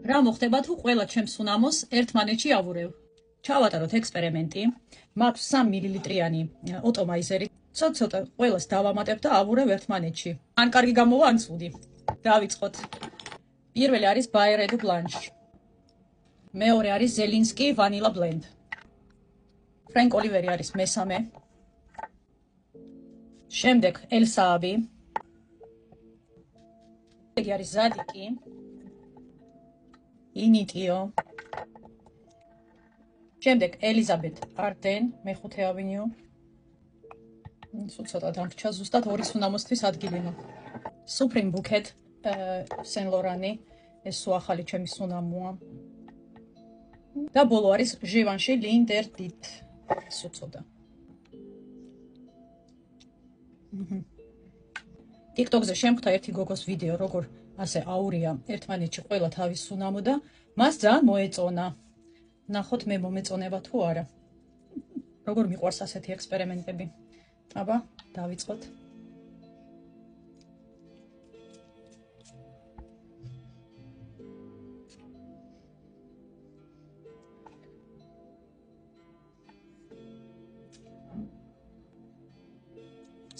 რა მოხდება თუ ყველა ჩემს სუნამოს ერთმანეთში ავურევ? ჩავატაროთ ექსპერიმენტი. მაქვს 3 მილilitrიანი ოტომაიზერი. ცოტ-ცოტა ყველას დავამატებ და ავურევ ერთმანეთში. ან კარგი გამოვა, ან ცუდი. დავიწყოთ. პირველი არის Bayer Edu Blanche. მეორე არის Zelinski Vanilla Blend. Frank Oliveri არის მესამე. შემდეგ El Saabi. ეგ არის Zadiki. Initio. შემდეგ Elizabeth Arden, მეხუთე ავინიო. ცოტა დამრჩა ზუსტად 2 სუნამოსთვის ადგილინო. Supreme Bouquet, Saint Laurent, ეს ახალი ჩემი სუნამოა. და ბოლო არის Givenchy L'Interdit. ცოტა. TikTok-ზე შემხვდა ერთი გოგოს ვიდეო, როგორ ასე აურია ერთმანეთში ყველა თავის სუნამო და მას ძალიან მოეწონა. ნახოთ მე მომეწონება თუ არა. როგორ მიყვარს ასეთი ექსპერიმენტები. აბა, დავიწყოთ.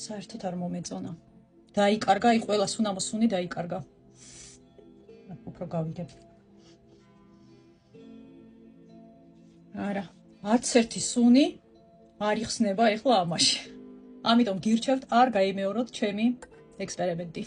საერთოდ არ მომეწონა. დაიკარგა, აი ყველა სუნამოს სუნი დაიკარგა. უფრო გავიგებ. არა, არც ერთი სუნი არ იხსნება ეხლა ამაში. ამიტომ გირჩევთ არ გაიმეოროთ ჩემი ექსპერიმენტი.